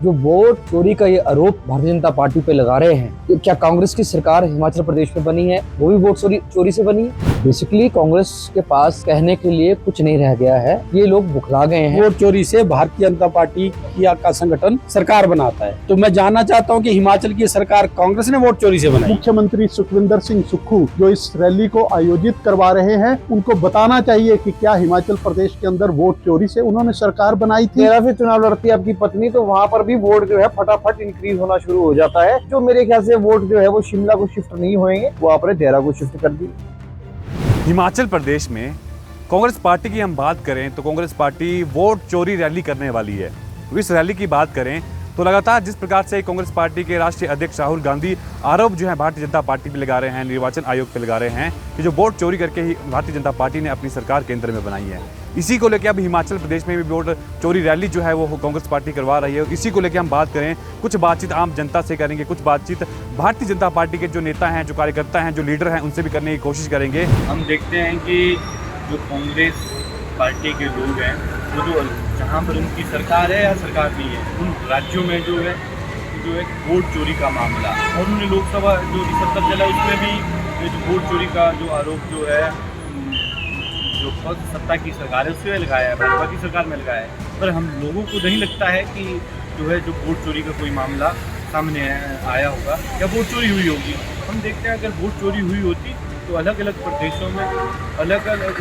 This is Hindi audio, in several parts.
जो वोट चोरी का ये आरोप भारतीय जनता पार्टी पे लगा रहे हैं, तो क्या कांग्रेस की सरकार हिमाचल प्रदेश में बनी है वो भी वोट चोरी से बनी है? बेसिकली कांग्रेस के पास कहने के लिए कुछ नहीं रह गया है, ये लोग बुखला गए हैं। वोट चोरी से भारतीय जनता पार्टी का संगठन सरकार बनाता है, तो मैं जानना चाहता हूं कि हिमाचल की सरकार कांग्रेस ने वोट चोरी से बनाई। मुख्यमंत्री सुखविंदर सिंह सुक्खू जो इस रैली को आयोजित करवा रहे हैं, उनको बताना चाहिए कि क्या हिमाचल प्रदेश के अंदर वोट चोरी से उन्होंने सरकार बनाई थी। तेरह से चुनाव लड़ती है आपकी पत्नी, तो वहाँ पर भी वोट जो है फटाफट इंक्रीज होना शुरू हो जाता है। जो मेरे ख्याल से वोट जो है वो शिमला को शिफ्ट नहीं होंगे, वो आपने देहरा को शिफ्ट कर दी। हिमाचल प्रदेश में कांग्रेस पार्टी की हम बात करें तो कांग्रेस पार्टी वोट चोरी रैली करने वाली है। इस रैली की बात करें तो लगातार जिस प्रकार से कांग्रेस पार्टी के राष्ट्रीय अध्यक्ष राहुल गांधी आरोप जो है भारतीय जनता पार्टी पे लगा रहे हैं, निर्वाचन आयोग पे लगा रहे हैं कि जो वोट चोरी करके ही भारतीय जनता पार्टी ने अपनी सरकार केंद्र में बनाई है, इसी को लेकर अब हिमाचल प्रदेश में भी वोट चोरी रैली जो है वो कांग्रेस पार्टी करवा रही है। इसी को लेकर हम बात करें, कुछ बातचीत आम जनता से करेंगे, कुछ बातचीत भारतीय जनता पार्टी के जो नेता हैं, जो कार्यकर्ता हैं, जो लीडर हैं, उनसे भी करने की कोशिश करेंगे। हम देखते हैं कि जो कांग्रेस पार्टी के लोग हैं वो जो जहाँ पर उनकी सरकार है या सरकार नहीं है, उन राज्यों में जो है वोट चोरी का मामला, और उन्होंने लोकसभा जो सत्ता चला उसमें भी जो वोट चोरी का जो आरोप जो है जो सत्ता की सरकार है उसमें लगाया है, भाजपा की सरकार में लगाया है। पर हम लोगों को नहीं लगता है कि जो है जो वोट चोरी का कोई मामला सामने आया होगा या वोट चोरी हुई होगी। हम देखते हैं अगर वोट चोरी हुई होती तो अलग अलग प्रदेशों में अलग अलग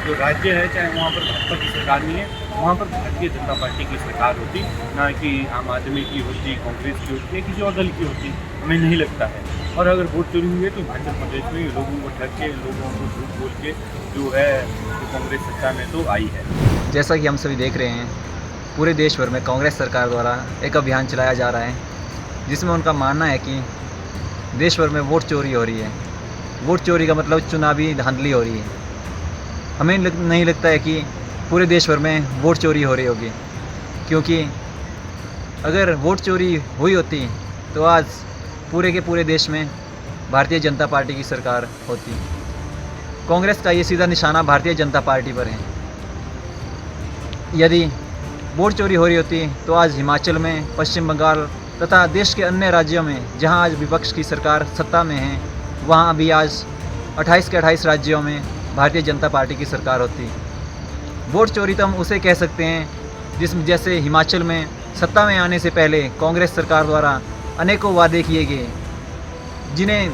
जो राज्य है, चाहे वहाँ पर भाजपा की सरकार नहीं है, वहाँ पर भारतीय जनता पार्टी की सरकार होती, ना कि आम आदमी की होती, कांग्रेस की होती या किसी और दल की होती, हमें नहीं लगता है। और अगर वोट चोरी हुई है तो हिमाचल प्रदेश में लोगों को ठग के, लोगों को झूठ बोल के जो है तो कांग्रेस सत्ता में तो आई है। जैसा कि हम सभी देख रहे हैं, पूरे देश भर में कांग्रेस सरकार द्वारा एक अभियान चलाया जा रहा है, जिसमें उनका मानना है कि देश भर में वोट चोरी हो रही है। वोट चोरी का मतलब चुनावी धांधली हो रही है। हमें नहीं लगता है कि पूरे देश भर में वोट चोरी हो रही होगी, क्योंकि अगर वोट चोरी हुई होती तो आज पूरे के पूरे देश में भारतीय जनता पार्टी की सरकार होती। कांग्रेस का ये सीधा निशाना भारतीय जनता पार्टी पर है। यदि वोट चोरी हो रही होती तो आज हिमाचल में, पश्चिम बंगाल तथा देश के अन्य राज्यों में जहां आज विपक्ष की सरकार सत्ता में है, वहां भी आज 28 के 28 राज्यों में भारतीय जनता पार्टी की सरकार होती। वोट चोरी तो हम उसे कह सकते हैं जिसमें जैसे हिमाचल में सत्ता में आने से पहले कांग्रेस सरकार द्वारा अनेकों वादे किए गए, जिन्हें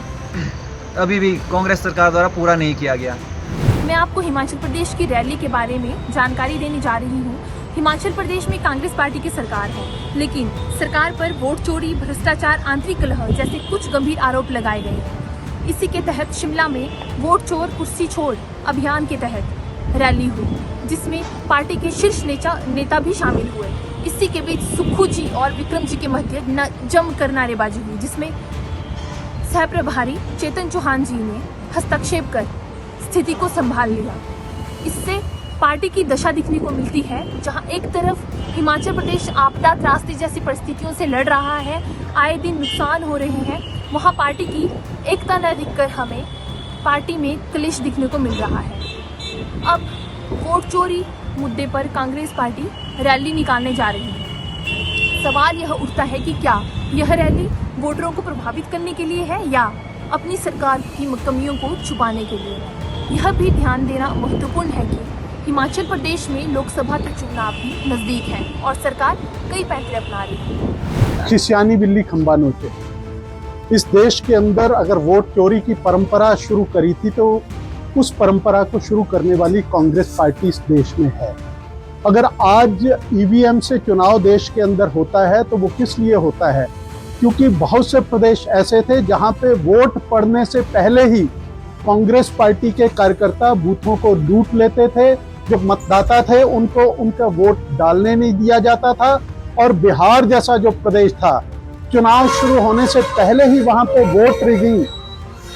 अभी भी कांग्रेस सरकार द्वारा पूरा नहीं किया गया। मैं आपको हिमाचल प्रदेश की रैली के बारे में जानकारी देने जा रही हूँ। हिमाचल प्रदेश में कांग्रेस पार्टी की सरकार है, लेकिन सरकार पर वोट चोरी, भ्रष्टाचार, आंतरिक कलह जैसे कुछ गंभीर आरोप लगाए गए। इसी के तहत शिमला में वोट चोर कुर्सी छोड़ अभियान के तहत रैली हुई, जिसमें पार्टी के शीर्ष नेता भी शामिल हुए। इसी के बीच सुक्खू जी और विक्रम जी के मध्य जमकर नारेबाजी हुई, जिसमें सह प्रभारी चेतन चौहान जी ने हस्तक्षेप कर स्थिति को संभाल लिया। इससे पार्टी की दशा दिखने को मिलती है, जहां एक तरफ हिमाचल प्रदेश आपदा त्रासदी जैसी परिस्थितियों से लड़ रहा है, आए दिन नुकसान हो रहे हैं, वहां पार्टी की एकता न दिखकर हमें पार्टी में क्लेश दिखने को मिल रहा है। अब वोट चोरी मुद्दे पर कांग्रेस पार्टी रैली निकालने जा रही है। सवाल यह उठता है कि क्या यह रैली वोटरों को प्रभावित करने के लिए है या अपनी सरकार की कमियों को छुपाने के लिए है। यह भी ध्यान देना महत्वपूर्ण है कि हिमाचल प्रदेश में लोकसभा के चुनाव भी नजदीक हैं और सरकार कई पैंतरे अपना रही है। खिसियानी बिल्ली खंबा नोचे। इस देश के अंदर अगर वोट चोरी की परंपरा शुरू करी थी तो उस परंपरा को शुरू करने वाली कांग्रेस पार्टी इस देश में है। अगर आज ईवीएम से चुनाव देश के अंदर होता है तो वो किस लिए होता है? क्योंकि बहुत से प्रदेश ऐसे थे जहां पे वोट पड़ने से पहले ही कांग्रेस पार्टी के कार्यकर्ता बूथों को लूट लेते थे। जो मतदाता थे उनको उनका वोट डालने नहीं दिया जाता था। और बिहार जैसा जो प्रदेश था, चुनाव शुरू होने से पहले ही वहां पे वोट रिगिंग,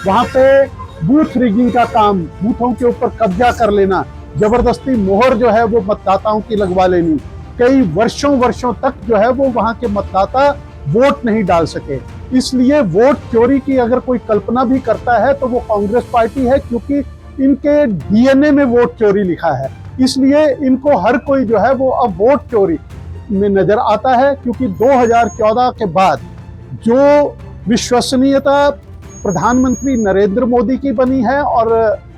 वहां पे बूथ रिगिंग का काम, बूथों के ऊपर कब्जा कर लेना, जबरदस्ती मोहर जो है वो मतदाताओं की लगवा लेनी, कई वर्षों तक जो है वो वहां के मतदाता वोट नहीं डाल सके। इसलिए वोट चोरी की अगर कोई कल्पना भी करता है तो वो कांग्रेस पार्टी है, क्योंकि इनके डीएनए में वोट चोरी लिखा है। इसलिए इनको हर कोई जो है वो अब वोट चोरी, में नजर आता है, क्योंकि 2014 के बाद जो विश्वसनीयता प्रधानमंत्री नरेंद्र मोदी की बनी है और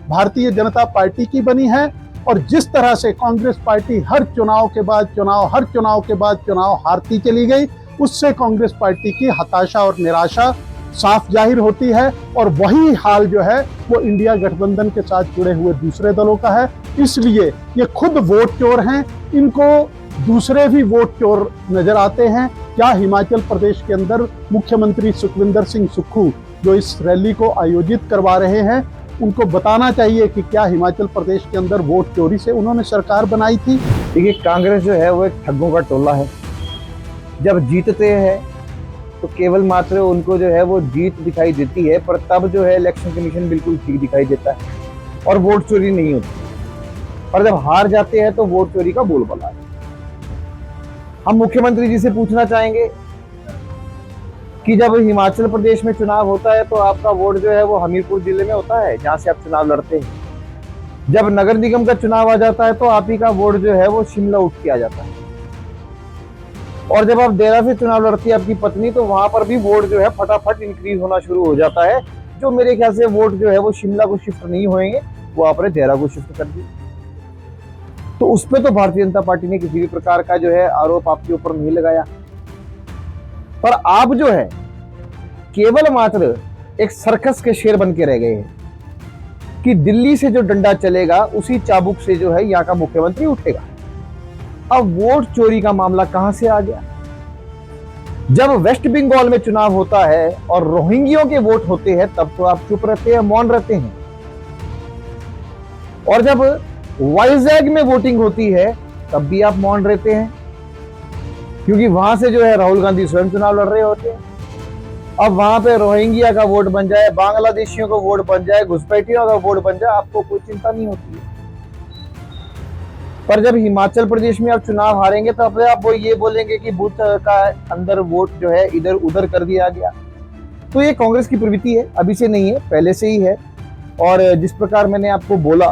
भारतीय जनता पार्टी की बनी है, और जिस तरह से कांग्रेस पार्टी हर चुनाव के बाद चुनाव हारती चली गई, उससे कांग्रेस पार्टी की हताशा और निराशा साफ जाहिर होती है। और वही हाल जो है वो इंडिया गठबंधन के साथ जुड़े हुए दूसरे दलों का है। इसलिए ये खुद वोट चोर हैं, इनको दूसरे भी वोट चोर नजर आते हैं। क्या हिमाचल प्रदेश के अंदर मुख्यमंत्री सुखविंदर सिंह सुक्खू जो इस रैली को आयोजित करवा रहे हैं, उनको बताना चाहिए कि क्या हिमाचल प्रदेश के अंदर वोट चोरी से उन्होंने सरकार बनाई थी। देखिए, कांग्रेस जो है वो एक ठग्गों का टोला है। जब जीतते हैं तो केवल मात्र उनको जो है वो जीत दिखाई देती है, पर तब जो है इलेक्शन कमीशन बिल्कुल ठीक दिखाई देता है और वोट चोरी नहीं होती। पर जब हार जाते हैं तो वोट चोरी का बोलबाला है। हम मुख्यमंत्री जी से पूछना चाहेंगे कि जब हिमाचल प्रदेश में चुनाव होता है तो आपका वोट जो है वो हमीरपुर जिले में होता है जहां से आप चुनाव लड़ते हैं। जब नगर निगम का चुनाव आ जाता है तो आप ही का वोट जो है वो शिमला उठ के आ जाता है। और जब आप देहरा से चुनाव लड़ती है आपकी पत्नी, तो वहां पर भी वोट जो है फटाफट इंक्रीज होना शुरू हो जाता है। जो मेरे ख्याल से वोट जो है वो शिमला को शिफ्ट नहीं होंगे, वो आपने देहरा को शिफ्ट कर दिए। तो उस पर तो भारतीय जनता पार्टी ने किसी भी प्रकार का जो है आरोप आपके ऊपर नहीं लगाया। पर आप जो है केवल मात्र एक सर्कस के शेर बन के रह गए हैं कि दिल्ली से जो डंडा चलेगा उसी चाबुक से जो है यहाँ का मुख्यमंत्री उठेगा। अब वोट चोरी का मामला कहां से आ गया? जब वेस्ट बंगाल में चुनाव होता है और रोहिंग्यों के वोट होते हैं तब तो आप चुप रहते हैं, मौन रहते हैं। और जब वाइजैग में वोटिंग होती है तब भी आप मौन रहते हैं, क्योंकि वहां से जो है राहुल गांधी स्वयं चुनाव लड़ रहे होते हैं। अब वहां पे रोहिंग्या का वोट बन जाए, बांग्लादेशियों का वोट बन जाए, घुसपैठियों का वोट बन जाए, आपको कोई चिंता नहीं होती है। पर जब हिमाचल प्रदेश में आप चुनाव हारेंगे तो अपने आप वो ये बोलेंगे कि बूथ का अंदर वोट जो है इधर उधर कर दिया गया। तो ये कांग्रेस की प्रवृत्ति है, अभी से नहीं है, पहले से ही है। और जिस प्रकार मैंने आपको बोला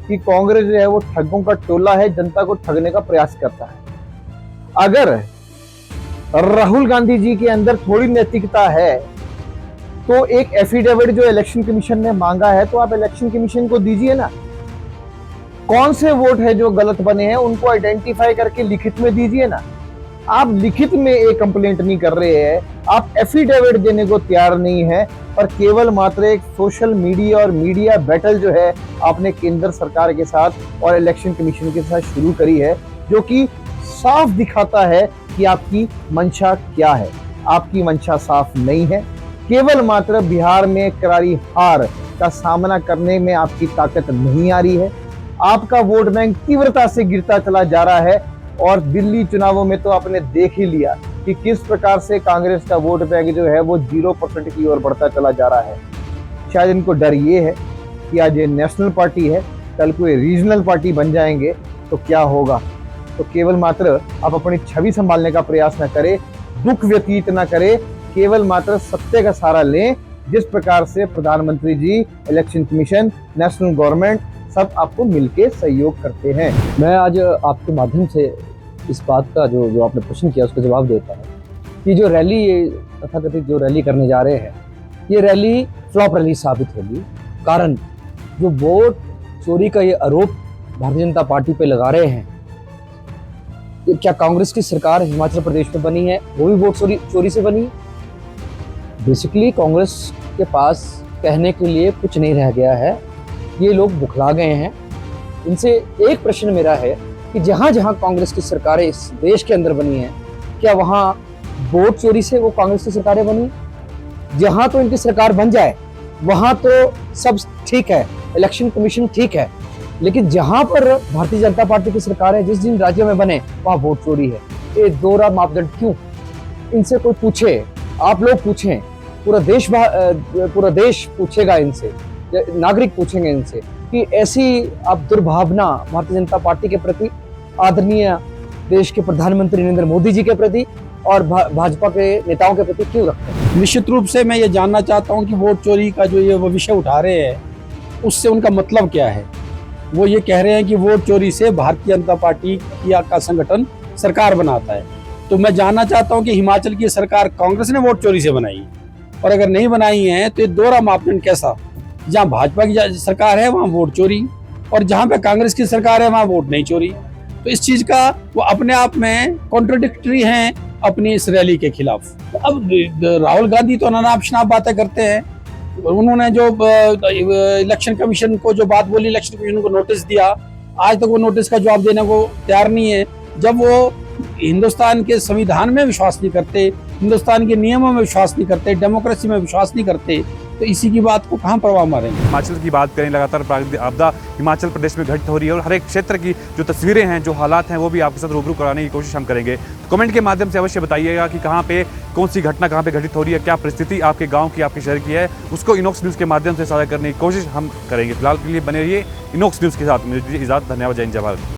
कि कांग्रेस जो है वो ठगों का टोला है, जनता को ठगने का प्रयास करता है। अगर राहुल गांधी जी के अंदर थोड़ी नैतिकता है तो एक एफिडेविट जो इलेक्शन कमीशन ने मांगा है तो आप इलेक्शन कमीशन को दीजिए ना। कौन से वोट है जो गलत बने हैं उनको आइडेंटिफाई करके लिखित में दीजिए ना। आप लिखित में एक कंप्लेंट नहीं कर रहे हैं, आप एफिडेविट देने को तैयार नहीं है, पर केवल मात्र एक सोशल मीडिया और मीडिया बैटल जो है आपने केंद्र सरकार के साथ और इलेक्शन कमीशन के साथ शुरू करी है, जो कि साफ दिखाता है कि आपकी मंशा क्या है। आपकी मंशा साफ नहीं है, केवल मात्र बिहार में करारी हार का सामना करने में आपकी ताकत नहीं आ रही है। आपका वोट बैंक तीव्रता से गिरता चला जा रहा है और दिल्ली चुनावों में तो आपने देख ही लिया कि किस प्रकार से कांग्रेस का वोट बैंक जो है वो 0% की ओर बढ़ता चला जा रहा है। शायद इनको डर ये है कि आज ये नेशनल पार्टी है, कल कोई रीजनल पार्टी बन जाएंगे तो क्या होगा। तो केवल मात्र आप अपनी छवि संभालने का प्रयास न करें, दुख व्यतीत न करें, केवल मात्र सत्य का सहारा लें। जिस प्रकार से प्रधानमंत्री जी, इलेक्शन कमीशन, नेशनल गवर्नमेंट सब आपको मिलके सहयोग करते हैं। मैं आज आपके माध्यम से इस बात का जो आपने प्रश्न किया उसका जवाब देता हूँ कि जो रैली, ये तथाकथित जो रैली करने जा रहे हैं, ये रैली फ्लॉप रैली साबित होगी। कारण जो वोट चोरी का ये आरोप भारतीय जनता पार्टी पे लगा रहे हैं, क्या कांग्रेस की सरकार हिमाचल प्रदेश में बनी है वो भी वोट चोरी से बनी है? बेसिकली कांग्रेस के पास कहने के लिए कुछ नहीं रह गया है, ये लोग बुखला गए हैं। इनसे एक प्रश्न मेरा है कि जहां जहां कांग्रेस की सरकारें इस देश के अंदर बनी हैं, क्या वहां वोट चोरी से वो कांग्रेस की सरकारें बनी? जहां तो इनकी सरकार बन जाए वहां तो सब ठीक है, इलेक्शन कमीशन ठीक है, लेकिन जहां पर भारतीय जनता पार्टी की सरकार है, जिस जिन राज्यों में बने वहां वोट चोरी है। ये दोहरा मापदंड क्यों? इनसे कोई पूछे, आप लोग पूछें, पूरा देश पूछेगा इनसे, नागरिक पूछेंगे इनसे कि ऐसी आप दुर्भावना भारतीय जनता पार्टी के प्रति, आदरणीय देश के प्रधानमंत्री नरेंद्र मोदी जी के प्रति और भाजपा के नेताओं के प्रति क्यों रखते हैं? निश्चित रूप से मैं ये जानना चाहता हूँ कि वोट चोरी का जो ये वो विषय उठा रहे हैं उससे उनका मतलब क्या है। वो ये कह रहे हैं कि वोट चोरी से भारतीय जनता पार्टी का संगठन सरकार बनाता है। तो मैं जानना चाहता हूं कि हिमाचल की सरकार कांग्रेस ने वोट चोरी से बनाई है, और अगर नहीं बनाई है तो ये दोहरा मापदंड कैसा? जहां भाजपा की सरकार है वहां वोट चोरी, और जहां पे कांग्रेस की सरकार है वहां वोट नहीं चोरी। तो इस चीज का वो अपने आप में कॉन्ट्रोडिक्टरी हैं अपनी इस रैली के खिलाफ। अब राहुल गांधी तो अनाप शनाप बातें करते हैं। उन्होंने जो इलेक्शन कमीशन को जो बात बोली, इलेक्शन कमीशन को नोटिस दिया, आज तक वो नोटिस का जवाब देने को तैयार नहीं है। जब वो हिंदुस्तान के संविधान में विश्वास नहीं करते, हिंदुस्तान के नियमों में विश्वास नहीं करते, डेमोक्रेसी में विश्वास नहीं करते, तो इसी की बात को कहाँ परवाह मारेंगे। हिमाचल की बात करें, लगातार प्राकृतिक आपदा हिमाचल प्रदेश में घटित हो रही है और हर एक क्षेत्र की जो तस्वीरें हैं, जो हालात हैं, वो भी आपके साथ रूबरू कराने की कोशिश हम करेंगे। तो कमेंट के माध्यम से अवश्य बताइएगा कि कहाँ पे कौन सी घटना कहाँ पे घटित हो रही है, क्या परिस्थिति आपके गाँव की, आपके शहर की है, उसको इनॉक्स न्यूज़ के माध्यम से साझा करने की कोशिश हम करेंगे। फिलहाल के लिए बने रहिए इनॉक्स न्यूज़ के साथ। मुझे इजाज़त, धन्यवाद, जय हिंद, जय भारत।